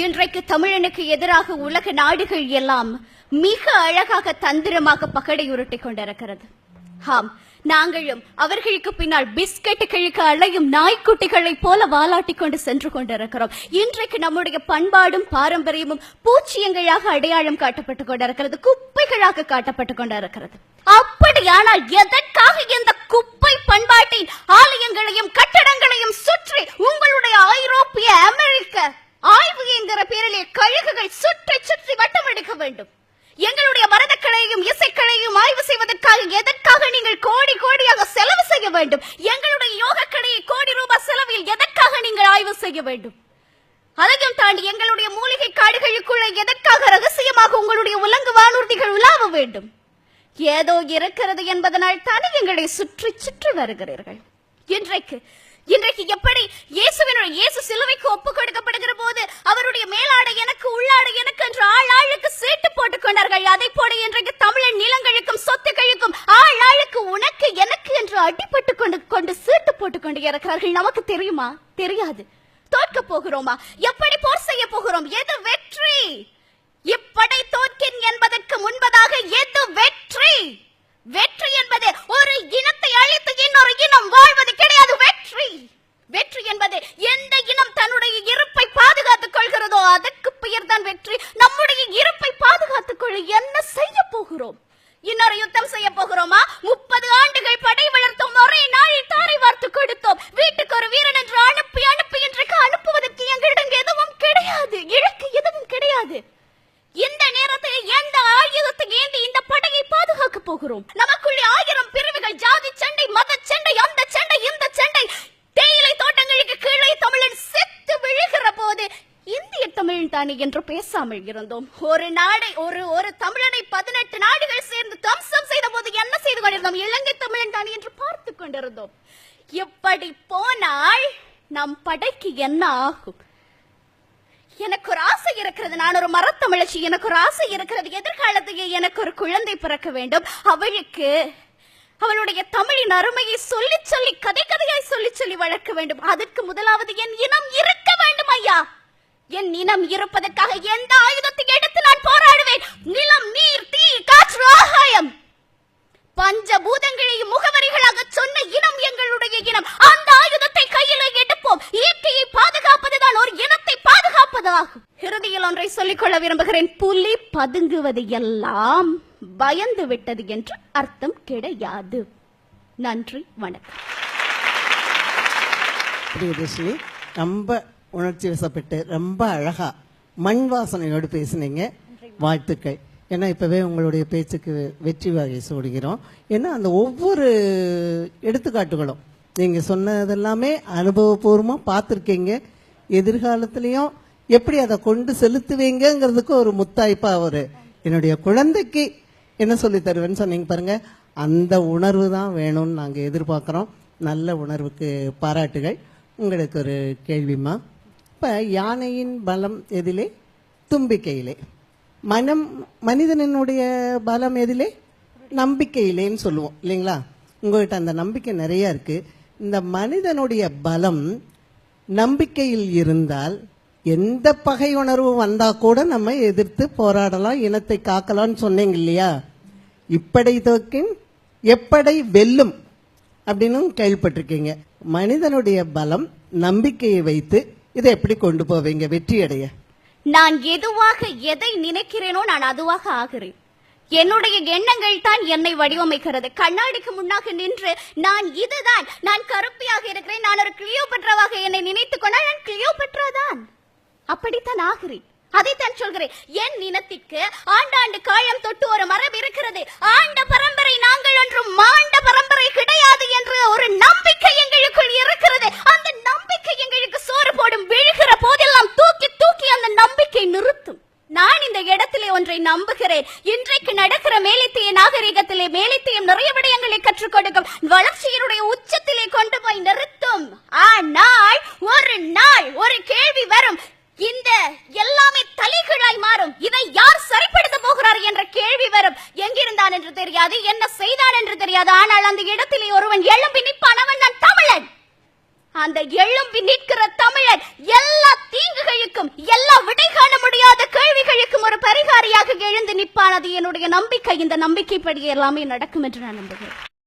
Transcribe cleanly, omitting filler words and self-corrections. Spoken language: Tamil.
இன்றைக்கு தமிழனுக்கு எதிராக உலக நாடுகள் எல்லாம் மிக அழகாக தந்திரமாக பகடை உருட்டி கொண்டிருக்கிறது. ஆம், நாங்களும் அவர்களுக்கு பின்னால் பிஸ்கட்டுகளுக்கு அலையும் நாய்க்குட்டிகளை போல வாலாட்டி கொண்டு சென்று கொண்டிருக்கிறோம். இன்றைக்கு நம்முடைய பண்பாடும் பாரம்பரியமும் பூச்சியங்களாக அடையாளம் காட்டப்பட்டுக் கொண்டிருக்கிறது, குப்பைகளாக காட்டப்பட்டுக் கொண்டிருக்கிறது. அப்படியானால் எதற்காக இந்த குப்பை பண்பாட்டின் ஆலயங்களையும் கட்டடங்களையும் சுற்றி உங்களுடைய ஐரோப்பிய அமெரிக்க ஆய்வு என்கிற பேரிலே கழுகுகள் சுற்றி சுற்றி வட்டமடிக்க வேண்டும்? எங்களுடைய மரதக்கலையும் இசைக்கலையும் ஆய்வு செய்வதற்காக எதற்காக நீங்கள் கோடி கோடியாக செலவு செய்ய வேண்டும்? எங்களுடைய யோகக்கலையை கோடி ரூபாய் செலவில் எதற்காக நீங்கள் ஆய்வு செய்ய வேண்டும்? அதையும் தாண்டி எங்களுடைய மூலிகை காடுகளுக்குள்ள எதற்காக ரகசியமாக உங்களுடைய உலங்கு வானூர்திகள் உலாவ வேண்டும்? ஏதோ இருக்கிறது என்பதனால் தானே எங்களை சுற்றி சுற்றி வருகிறீர்கள். இன்றைக்கு எப்படி இயேசு சிலுவைக்கு ஒப்பு கொடுக்கப்படுகிற போது அவருடைய மேலாடை எனக்கு உள்ளாடை எனக்கு என்று ஆளுக்கு சீட்டு போட்டுக் கொண்டார்கள். அதை போல இன்றைக்கு தமிழன் நிலங்களுக்கும் சொத்துக்களுக்கும் ஆளுக்கு உனக்கு எனக்கு என்று அடிபட்டு கொண்டு சீட்டு போட்டுக் கொண்டு இருக்கிறார்கள். நமக்கு தெரியுமா? தெரியாது. தோற்க போகிறோமா? எப்படி போர் செய்ய போகிறோம்? எது வெற்றி? இப்படை தோற்கின் என்பதற்கு முன்பதாக எது வெற்றி? வெற்றி என்பது ஒரு இனத்தை அழித்து இன்னொரு இனம் வாழ்வது கிடையாது. வெற்றி என்பது எந்த இனம் தன்னுடைய இருப்பை பாதுகாத்துக் கொள்கிறதோ அதற்கு பெயர் தான் வெற்றி. நம்முடைய இருப்பை பாதுகாத்துக் கொள்ள என்ன செய்ய போகிறோம்? இன்னொரு யுத்தம் செய்ய போகிறோமா? 30 ஆண்டுகள் படை வளர்த்தோம், ஒரே நாளில் தாரை வார்த்து கொடுத்தோம், வீட்டுக்கு ஒரு வீரன் என்று அனுப்பி இன்றைக்கு அனுப்புவதற்கு எங்களிடம் எதுவும் கிடையாது, இலக்கு எதுவும் கிடையாது. இந்த நேரத்தில் எந்த ஆயுதத்தை ஏந்தி இந்த படையை பாதுகாக்க போகிறோம்? நமக்குள்ளே 1000 பிரிவுகள், ஜாதி சண்டை, மத சண்டை, அந்த சண்டை இந்த சண்டை. தேயிலை தோட்டங்களுக்கு கீழே தமிழன் செத்து விழுகிற போது இந்திய தமிழன் தானே என்று பேசாமல் இருந்தோம். ஒரு நாடை ஒரு தமிழனை 18 நாடுகள் சேர்ந்து தம்சம் செய்த போது என்ன செய்து கொண்டிருந்தோம்? இலங்கை தமிழன் தானே என்று பார்த்து கொண்டிருந்தோம். இப்படி போனால் நம் படைக்கு என்ன ஆகும்? எனக்கு ஒரு ஆசை இருக்கிறது, நான் ஒரு மரத்தமிழச்சி, எனக்கு ஒரு ஆசை இருக்கிறது, எதிர்காலத்தில் எனக்கு ஒரு குழந்தை பிறக்க வேண்டும். அவளுக்கு அவளுடைய தமிழின் அருமையை சொல்லி சொல்லி கதையாய் சொல்லி வளர்க்க வேண்டும். அதற்கு முதலாவது என் இனம் இருக்க வேண்டும் ஐயா. என் இனம் இருப்பதற்காக எந்த ஆயுதத்தை எடுத்து நான் போராடுவேன்? நிலம், நீர், தீ, காற்று, ஆகாயம், பஞ்சபூதங்களையும் முகவரிகளாக சொன்ன இனம் எங்களுடைய இனம். அந்த ஆயுதத்தை கையில் எடுப்போம். இயற்கையை பாதுகாப்பதுதான் ஒரு இனத்தை பாதுகாப்பதாகும். இறுதியில் ஒன்றை சொல்லிக்கொள்ள விரும்புகிறேன். புலி பதுங்குவது எல்லாம் பயந்து விட்டது என்று அர்த்தம் கிடையாது. நன்றி, வணக்கம். பிரியதர்ஷினி, ரொம்ப உணர்ச்சி வசப்பட்டு ரொம்ப அழகா மண் வாசனையோடு பேசுனீங்க. வாழ்த்துக்கள். ஏன்னா இப்பவே உங்களுடைய பேச்சுக்கு வெற்றி வாகை சூடுகிறோம். ஏன்னா அந்த ஒவ்வொரு எடுத்துக்காட்டுகளும் நீங்க சொன்னதெல்லாமே அனுபவபூர்வமாக பார்த்துருக்கீங்க. எதிர்காலத்திலையும் எப்படி அதை கொண்டு செலுத்துவீங்கிறதுக்கு ஒரு முத்தாய்ப்பா ஒரு என்னுடைய குழந்தைக்கு என்ன சொல்லி தருவேன்னு சொன்னீங்க பாருங்க. அந்த உணர்வு தான் வேணும்னு நாங்கள் எதிர்பார்க்குறோம். நல்ல உணர்வுக்கு பாராட்டுகள். உங்களுக்கு ஒரு கேள்விமா. இப்போ யானையின் பலம் எதிலே? தும்பிக்கையிலே. மனிதனுடைய பலம் எதிலே? நம்பிக்கையிலேன்னு சொல்லுவோம் இல்லைங்களா? உங்கள்கிட்ட அந்த நம்பிக்கை நிறைய இருக்கு. இந்த மனிதனுடைய பலம் நம்பிக்கையில் இருந்தால் எந்த பகை உணர்வு வந்தா கூட நம்ம எதிர்த்து போராடலாம், இனத்தை காக்கலாம்னு சொன்னீங்க இல்லையா? இப்படை தோக்கின் எப்படை வெல்லும் அப்படின்னு கேள்விப்பட்டிருக்கீங்க. மனிதனுடைய பலம் நம்பிக்கையை வைத்து இதை எப்படி கொண்டு போவீங்க வெற்றி அடைய? நான் எதுவாக எதை நினைக்கிறேனோ நான் அதுவாக ஆகிறேன். என்னுடைய எண்ணங்கள் தான் என்னை வடிவமைக்கிறது. கண்ணாடிக்கு முன்னாக நின்று நான் இதுதான், நான் கருப்பியாக இருக்கிறேன், நான் ஒரு கிளியோபட்ராவாக என்னை நினைத்துக் கொண்டால் நான் கிளியோபட்ரா தான். அப்படித்தான் ஆகிறேன். அதைத்தான் சொல்கிறேன். என் இனத்திற்கு ஆண்டாண்டு காலம் தொட்டு ஒரு மரபு இருக்கிறது. ஆண்ட பரம்பரை நாங்கள் ஒன்றும் மாண்ட பரம்பரை கிடையாது என்ற ஒரு நம்பிக்கை எங்களுக்குள் இருக்கிறது. அந்த நம்பிக்கை எங்களுக்கு சோறு போடும். விழுகிற போதெல்லாம் தூக்கி தூக்கி அந்த நம்பிக்கை நிறுத்தும். நான் இந்த இடத்திலே ஒன்றை நம்புகிறேன். இன்றைக்கு நடக்கிற மேலித்திய நாகரிகத்திலே மேலித்தியம் நிறைய விடயங்களை கற்றுக் கொடுக்கும், வளர்ச்சியினுடைய உச்சத்திலே கொண்டு போய் நிறுத்தும். ஆனால் ஒரு நாள் ஒரு கேள்வி வரும். இந்த எல்லாமே தலைகீழாய் மாறும். இதை யார் சரிப்படுத்த போகிறார் என்ற கேள்வி வரும். எங்கிருந்தான் என்று தெரியாது, என்ன செய்தான் என்று தெரியாது. ஆனால் அந்த இடத்திலே ஒருவன் எழும்பி நிற்பான். அவன் தான் தமிழன். அந்த எழும்பி நிற்கிற தமிழன் எல்லா தீங்குகளுக்கும், எல்லா விடை காண முடியாத கேள்விகளுக்கும் ஒரு பரிகாரியாக எழுந்து நிற்பான். அது என்னுடைய நம்பிக்கை. இந்த நம்பிக்கைப்படி எல்லாமே நடக்கும் என்று நான் நம்புகிறேன்.